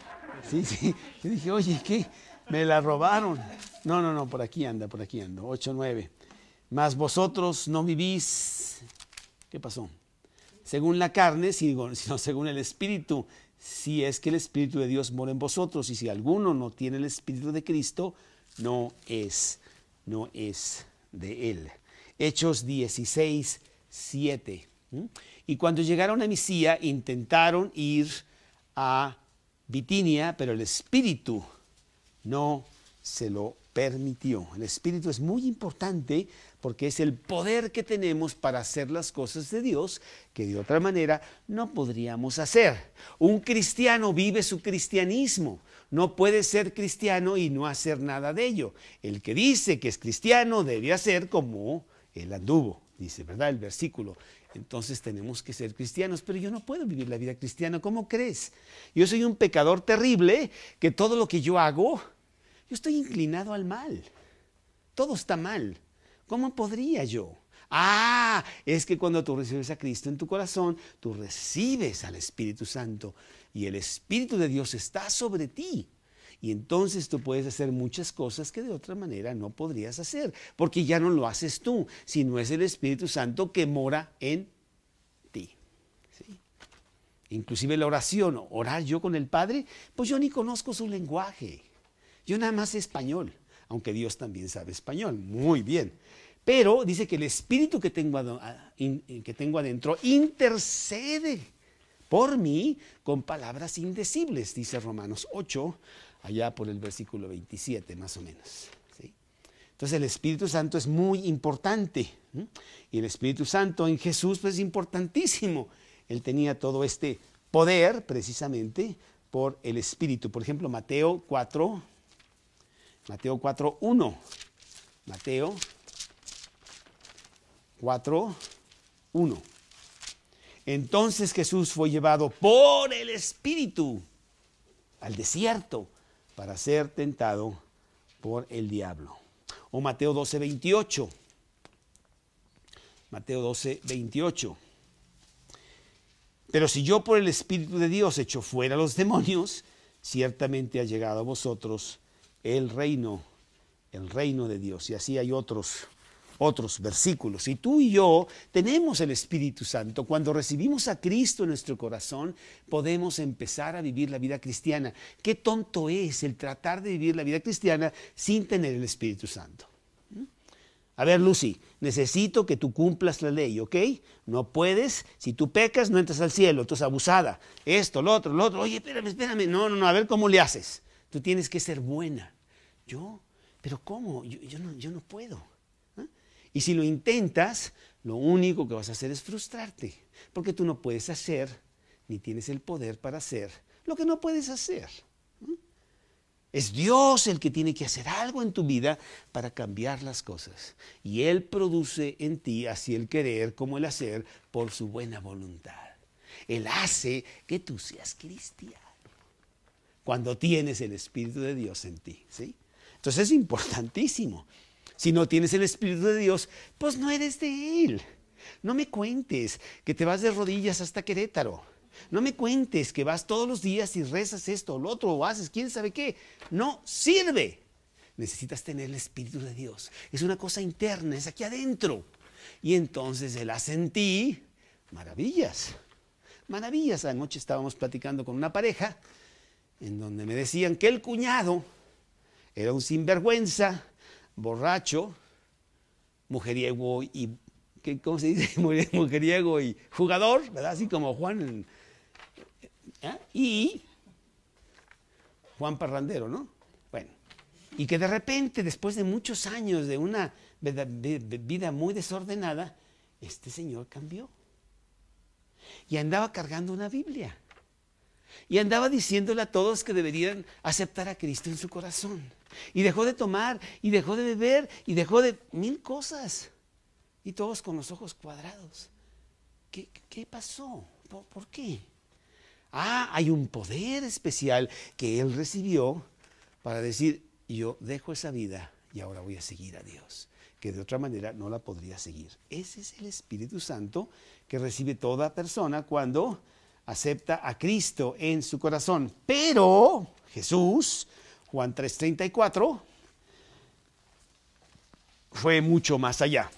Sí. Yo dije, oye, ¿qué? Me la robaron. No, por aquí ando. 8:9. Mas vosotros no vivís. ¿Qué pasó? Según la carne, sino según el Espíritu. Si es que el Espíritu de Dios mora en vosotros, y si alguno no tiene el Espíritu de Cristo, no es de él. Hechos 16:7. Y cuando llegaron a Misia, intentaron ir a Bitinia, pero el Espíritu no se lo permitió. El Espíritu es muy importante porque es el poder que tenemos para hacer las cosas de Dios que de otra manera no podríamos hacer. Un cristiano vive su cristianismo. No puede ser cristiano y no hacer nada de ello. El que dice que es cristiano debe hacer como él anduvo, dice, ¿verdad? El versículo. Entonces tenemos que ser cristianos, pero yo no puedo vivir la vida cristiana. ¿Cómo crees? Yo soy un pecador terrible que todo lo que yo hago, yo estoy inclinado al mal. Todo está mal. ¿Cómo podría yo? Es que cuando tú recibes a Cristo en tu corazón, tú recibes al Espíritu Santo y el Espíritu de Dios está sobre ti. Y entonces tú puedes hacer muchas cosas que de otra manera no podrías hacer, porque ya no lo haces tú, sino es el Espíritu Santo que mora en ti. ¿Sí? Inclusive la oración, orar yo con el Padre, pues yo ni conozco su lenguaje. Yo nada más sé español, aunque Dios también sabe español, muy bien. Pero dice que el Espíritu que tengo adentro intercede por mí con palabras indecibles, dice Romanos 8, allá por el versículo 27 más o menos. ¿Sí? Entonces el Espíritu Santo es muy importante. Y el Espíritu Santo en Jesús pues, es importantísimo. Él tenía todo este poder precisamente por el Espíritu. Por ejemplo, Mateo 4:1. Mateo 4:1. Entonces Jesús fue llevado por el Espíritu al desierto para ser tentado por el diablo. O Mateo 12:28. Mateo 12:28. Pero si yo por el Espíritu de Dios echo fuera los demonios, ciertamente ha llegado a vosotros el reino de Dios. Y así hay otros versículos. Y tú y yo tenemos el Espíritu Santo. Cuando recibimos a Cristo en nuestro corazón, podemos empezar a vivir la vida cristiana. Qué tonto es el tratar de vivir la vida cristiana sin tener el Espíritu Santo. A ver, Lucy, necesito que tú cumplas la ley, ¿ok? No puedes, si tú pecas, no entras al cielo, tú eres abusada. Esto, lo otro. Oye, espérame. No, a ver cómo le haces. Tú tienes que ser buena. ¿Pero cómo? Yo no puedo. Y si lo intentas, lo único que vas a hacer es frustrarte, porque tú no puedes hacer, ni tienes el poder para hacer lo que no puedes hacer. Es Dios el que tiene que hacer algo en tu vida para cambiar las cosas. Y Él produce en ti así el querer como el hacer por su buena voluntad. Él hace que tú seas cristiano cuando tienes el Espíritu de Dios en ti, ¿sí? Entonces es importantísimo. Si no tienes el Espíritu de Dios, pues no eres de Él. No me cuentes que te vas de rodillas hasta Querétaro. No me cuentes que vas todos los días y rezas esto o lo otro o haces quién sabe qué. No sirve. Necesitas tener el Espíritu de Dios. Es una cosa interna, es aquí adentro. Y entonces Él hace en ti maravillas. Maravillas. Anoche estábamos platicando con una pareja en donde me decían que el cuñado era un sinvergüenza, borracho, mujeriego y, ¿cómo se dice? Mujeriego y jugador, ¿verdad? Así como Juan, y Juan Parrandero, ¿no? Bueno, y que de repente, después de muchos años de una vida muy desordenada, este señor cambió. Y andaba cargando una Biblia. Y andaba diciéndole a todos que deberían aceptar a Cristo en su corazón. Y dejó de tomar, y dejó de beber, y dejó de 1000 cosas. Y todos con los ojos cuadrados. ¿Qué pasó? ¿Por qué? Hay un poder especial que él recibió para decir, yo dejo esa vida y ahora voy a seguir a Dios, que de otra manera no la podría seguir. Ese es el Espíritu Santo que recibe toda persona cuando acepta a Cristo en su corazón. Pero Jesús, Juan 3:34, fue mucho más allá.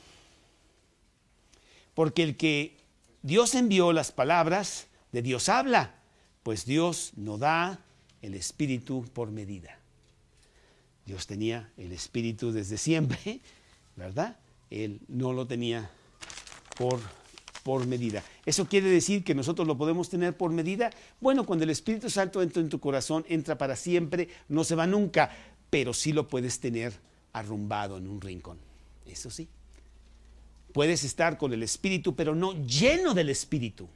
Porque el que Dios envió, las palabras de Dios habla, pues Dios no da el Espíritu por medida. Dios tenía el Espíritu desde siempre, ¿verdad? Él no lo tenía por medida. ¿Eso quiere decir que nosotros lo podemos tener por medida? Bueno, cuando el Espíritu Santo entra en tu corazón, entra para siempre, no se va nunca, pero sí lo puedes tener arrumbado en un rincón. Eso sí. Puedes estar con el Espíritu, pero no lleno del Espíritu.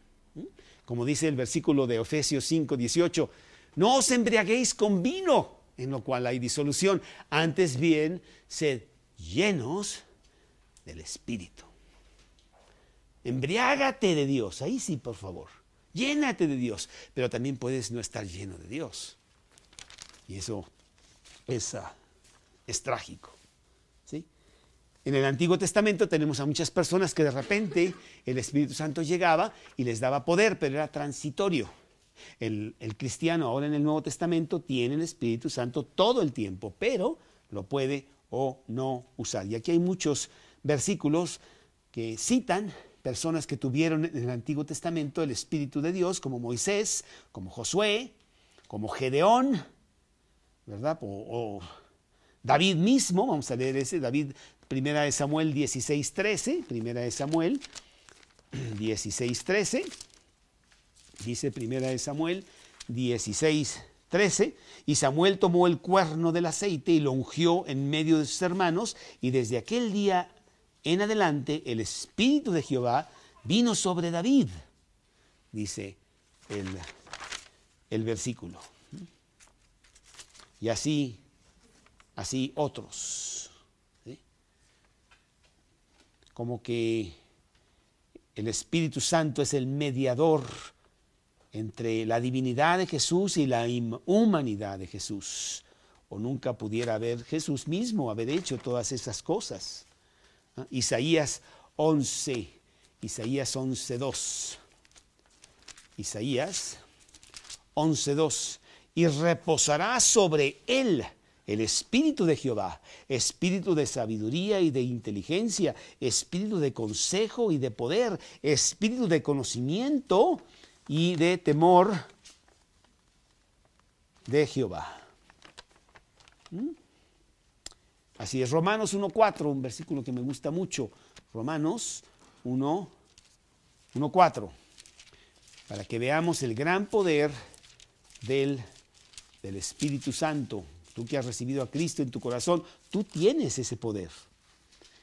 Como dice el versículo de Efesios 5:18, no os embriaguéis con vino, en lo cual hay disolución, antes bien, sed llenos del Espíritu. Embriágate de Dios, ahí sí, por favor. Llénate de Dios, pero también puedes no estar lleno de Dios. Y eso es trágico. ¿Sí? En el Antiguo Testamento tenemos a muchas personas que de repente el Espíritu Santo llegaba y les daba poder, pero era transitorio. El cristiano ahora en el Nuevo Testamento tiene el Espíritu Santo todo el tiempo, pero lo puede o no usar. Y aquí hay muchos versículos que citan personas que tuvieron en el Antiguo Testamento el Espíritu de Dios, como Moisés, como Josué, como Gedeón, ¿verdad? O David mismo, vamos a leer ese, David, 1 Samuel 16:13, 1 Samuel 16:13, dice 1 Samuel 16:13, y Samuel tomó el cuerno del aceite y lo ungió en medio de sus hermanos, y desde aquel día en adelante el Espíritu de Jehová vino sobre David, dice el versículo. Y así otros. ¿Sí? Como que el Espíritu Santo es el mediador entre la divinidad de Jesús y la humanidad de Jesús. O nunca pudiera haber Jesús mismo haber hecho todas esas cosas. Isaías 11, Isaías 11:2. Isaías 11:2. Y reposará sobre él el Espíritu de Jehová, Espíritu de sabiduría y de inteligencia, Espíritu de consejo y de poder, Espíritu de conocimiento y de temor de Jehová. Así es, Romanos 1:4, un versículo que me gusta mucho. Romanos 1:4, para que veamos el gran poder del Espíritu Santo. Tú que has recibido a Cristo en tu corazón, tú tienes ese poder,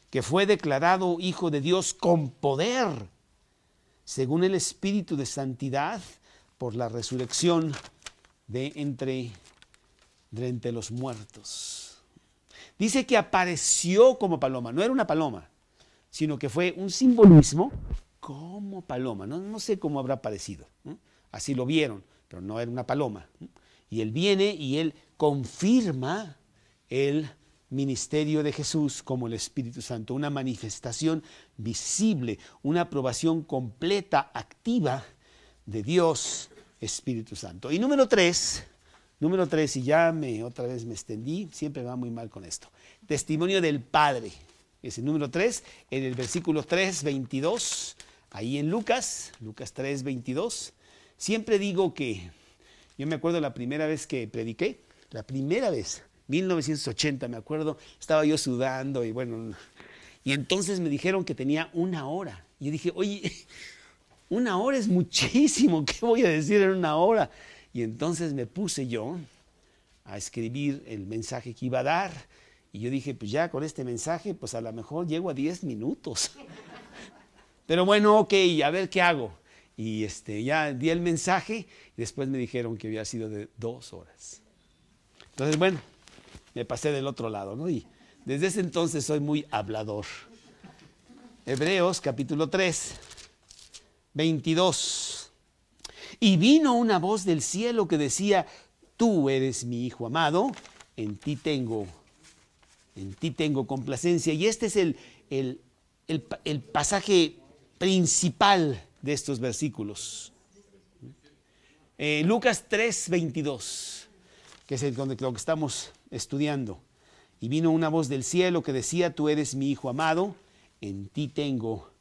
que fue declarado Hijo de Dios con poder, según el Espíritu de santidad, por la resurrección de entre los muertos. Dice que apareció como paloma, no era una paloma, sino que fue un simbolismo como paloma. No sé cómo habrá aparecido, ¿no? Así lo vieron, pero no era una paloma. Y Él viene y Él confirma el ministerio de Jesús como el Espíritu Santo, una manifestación visible, una aprobación completa, activa de Dios Espíritu Santo. Y número tres, y ya otra vez me extendí, siempre va muy mal con esto, testimonio del Padre. Es el número 3, en el versículo 3:22, ahí en Lucas 3:22. Siempre digo que, yo me acuerdo la primera vez que prediqué, la primera vez, 1980, me acuerdo, estaba yo sudando y bueno, y entonces me dijeron que tenía 1 hora. Y yo dije, oye, 1 hora es muchísimo, ¿qué voy a decir en 1 hora? Y entonces me puse yo a escribir el mensaje que iba a dar. Y yo dije, pues ya con este mensaje, pues a lo mejor llego a 10 minutos. Pero bueno, ok, a ver qué hago. Y ya di el mensaje y después me dijeron que había sido de 2 horas. Entonces, bueno, me pasé del otro lado, ¿no? Y desde ese entonces soy muy hablador. Hebreos capítulo 3, 22. Y vino una voz del cielo que decía, tú eres mi Hijo amado, en ti tengo complacencia. Y este es el pasaje principal de estos versículos. Lucas 3:22, que es lo que estamos estudiando. Y vino una voz del cielo que decía, tú eres mi hijo amado, en ti tengo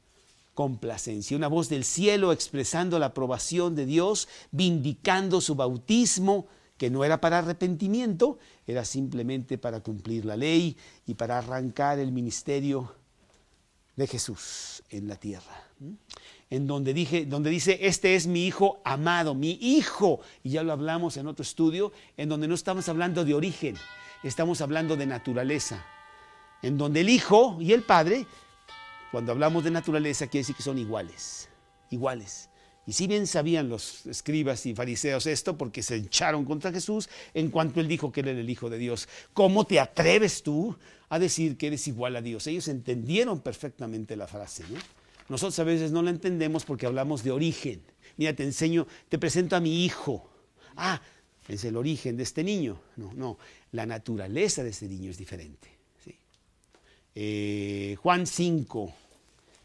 complacencia. Una voz del cielo expresando la aprobación de Dios, vindicando su bautismo, que no era para arrepentimiento, era simplemente para cumplir la ley y para arrancar el ministerio de Jesús en la tierra. En donde dice, este es mi hijo amado, mi hijo, y ya lo hablamos en otro estudio, en donde no estamos hablando de origen, estamos hablando de naturaleza, en donde el hijo y el padre, cuando hablamos de naturaleza, quiere decir que son iguales, iguales. Y si bien sabían los escribas y fariseos esto, porque se echaron contra Jesús en cuanto él dijo que él era el Hijo de Dios. ¿Cómo te atreves tú a decir que eres igual a Dios? Ellos entendieron perfectamente la frase, ¿no? Nosotros a veces no la entendemos porque hablamos de origen. Mira, te presento a mi hijo. Ah, es el origen de este niño. No, la naturaleza de este niño es diferente. ¿Sí? Juan 5,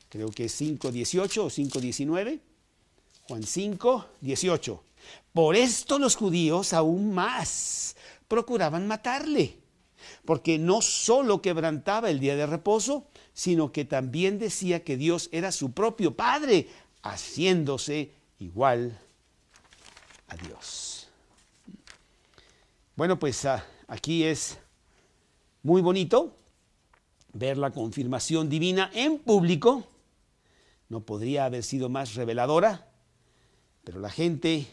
creo que es 5:18 o 5:19. Juan 5:18. Por esto los judíos aún más procuraban matarle, porque no solo quebrantaba el día de reposo, sino que también decía que Dios era su propio Padre, haciéndose igual a Dios. Bueno, pues aquí es muy bonito ver la confirmación divina en público. No podría haber sido más reveladora, pero la gente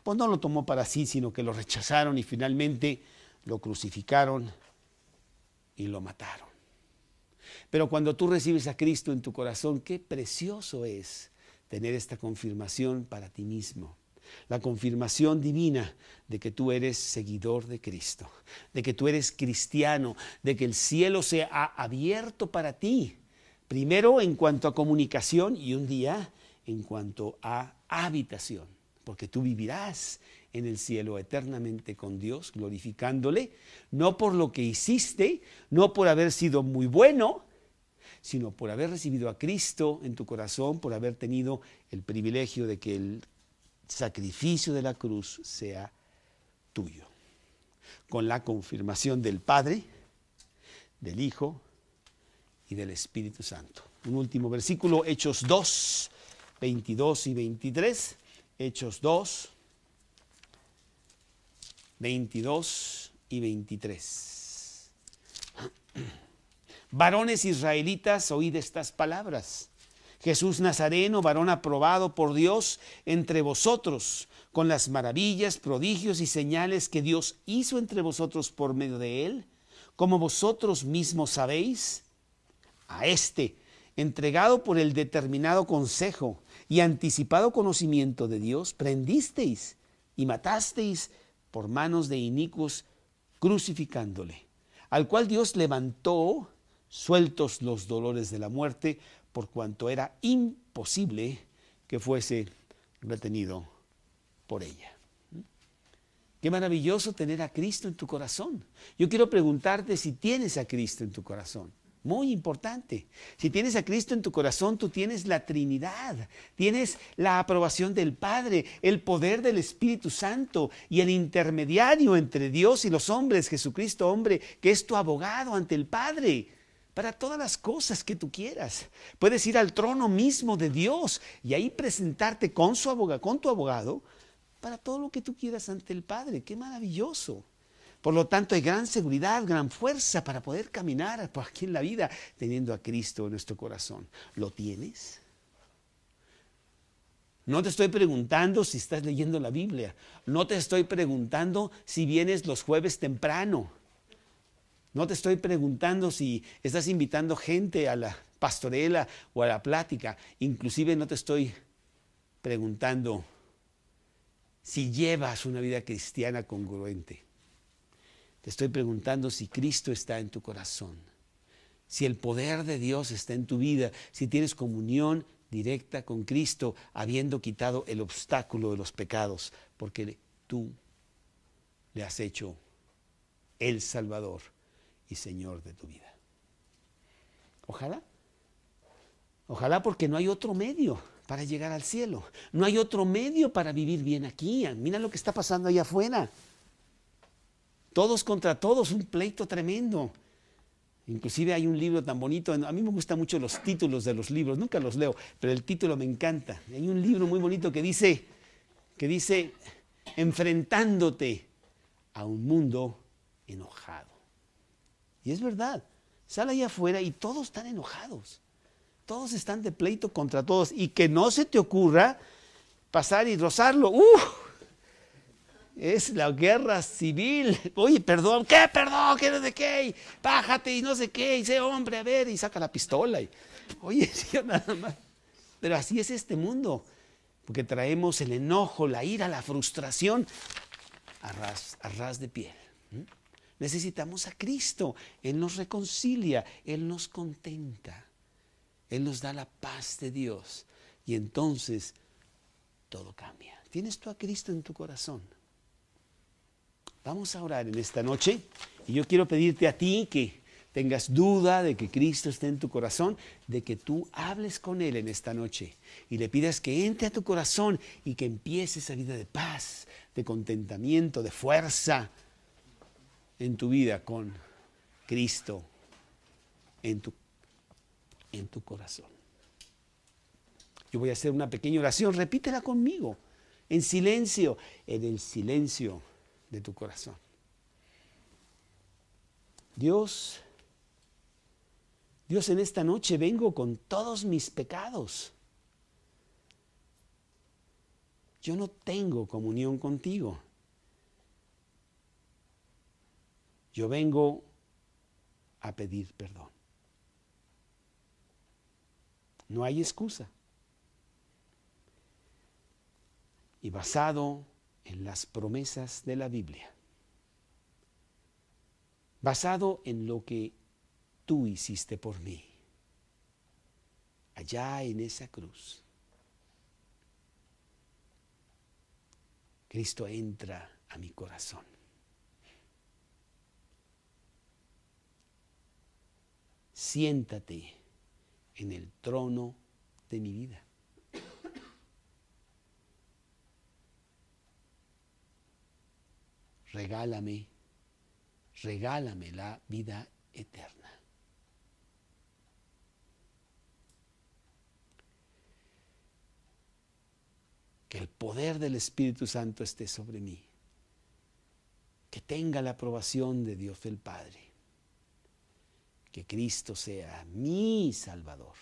pues no lo tomó para sí, sino que lo rechazaron y finalmente lo crucificaron y lo mataron. Pero cuando tú recibes a Cristo en tu corazón, qué precioso es tener esta confirmación para ti mismo. La confirmación divina de que tú eres seguidor de Cristo, de que tú eres cristiano, de que el cielo se ha abierto para ti. Primero en cuanto a comunicación y un día en cuanto a habitación, porque tú vivirás en el cielo eternamente con Dios, glorificándole, no por lo que hiciste, no por haber sido muy bueno, sino por haber recibido a Cristo en tu corazón, por haber tenido el privilegio de que el sacrificio de la cruz sea tuyo. Con la confirmación del Padre, del Hijo y del Espíritu Santo. Un último versículo, Hechos 2, 22 y 23. Hechos 2, 22 y 23. Varones israelitas, oíd estas palabras. Jesús Nazareno, varón aprobado por Dios entre vosotros, con las maravillas, prodigios y señales que Dios hizo entre vosotros por medio de él, como vosotros mismos sabéis, a este, entregado por el determinado consejo y anticipado conocimiento de Dios, prendisteis y matasteis por manos de inicuos, crucificándole, al cual Dios levantó, sueltos los dolores de la muerte, por cuanto era imposible que fuese retenido por ella. Qué maravilloso tener a Cristo en tu corazón. Yo quiero preguntarte si tienes a Cristo en tu corazón. Muy importante. Si tienes a Cristo en tu corazón, tú tienes la Trinidad, tienes la aprobación del Padre, el poder del Espíritu Santo y el intermediario entre Dios y los hombres, Jesucristo hombre, que es tu abogado ante el Padre para todas las cosas que tú quieras. Puedes ir al trono mismo de Dios y ahí presentarte con tu abogado para todo lo que tú quieras ante el Padre. ¡Qué maravilloso! Por lo tanto, hay gran seguridad, gran fuerza para poder caminar por aquí en la vida teniendo a Cristo en nuestro corazón. ¿Lo tienes? No te estoy preguntando si estás leyendo la Biblia. No te estoy preguntando si vienes los jueves temprano. No te estoy preguntando si estás invitando gente a la pastorela o a la plática. Inclusive no te estoy preguntando si llevas una vida cristiana congruente. Te estoy preguntando si Cristo está en tu corazón, si el poder de Dios está en tu vida, si tienes comunión directa con Cristo, habiendo quitado el obstáculo de los pecados, porque tú le has hecho el Salvador y Señor de tu vida. Ojalá. Ojalá, porque no hay otro medio para llegar al cielo. No hay otro medio para vivir bien aquí. Mira lo que está pasando allá afuera. Todos contra todos, un pleito tremendo. Inclusive hay un libro tan bonito, a mí me gustan mucho los títulos de los libros, nunca los leo, pero el título me encanta. Hay un libro muy bonito que dice, enfrentándote a un mundo enojado. Y es verdad, sale allá afuera y todos están enojados. Todos están de pleito contra todos. Y que no se te ocurra pasar y rozarlo. Es la guerra civil. Oye, perdón, ¿qué? Perdón, ¿qué no sé qué? Bájate y no sé qué, y sé hombre, a ver, y saca la pistola. Oye, yo nada más. Pero así es este mundo, porque traemos el enojo, la ira, la frustración a ras de piel. Necesitamos a Cristo. Él nos reconcilia, Él nos contenta, Él nos da la paz de Dios. Y entonces todo cambia. ¿Tienes tú a Cristo en tu corazón? Vamos a orar en esta noche y yo quiero pedirte a ti que tengas duda de que Cristo esté en tu corazón, de que tú hables con Él en esta noche y le pidas que entre a tu corazón y que empiece esa vida de paz, de contentamiento, de fuerza en tu vida con Cristo en tu corazón. Yo voy a hacer una pequeña oración, repítela conmigo, en silencio, en el silencio de tu corazón. Dios, en esta noche vengo con todos mis pecados. Yo no tengo comunión contigo. Yo vengo a pedir perdón. No hay excusa. Y basado en las promesas de la Biblia, basado en lo que tú hiciste por mí, allá en esa cruz, Cristo entra a mi corazón. Siéntate en el trono de mi vida. Regálame la vida eterna. Que el poder del Espíritu Santo esté sobre mí. Que tenga la aprobación de Dios el Padre. Que Cristo sea mi Salvador,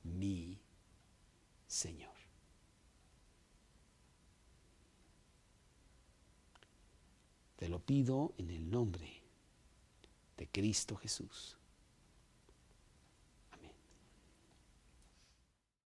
mi Señor. Te lo pido en el nombre de Cristo Jesús.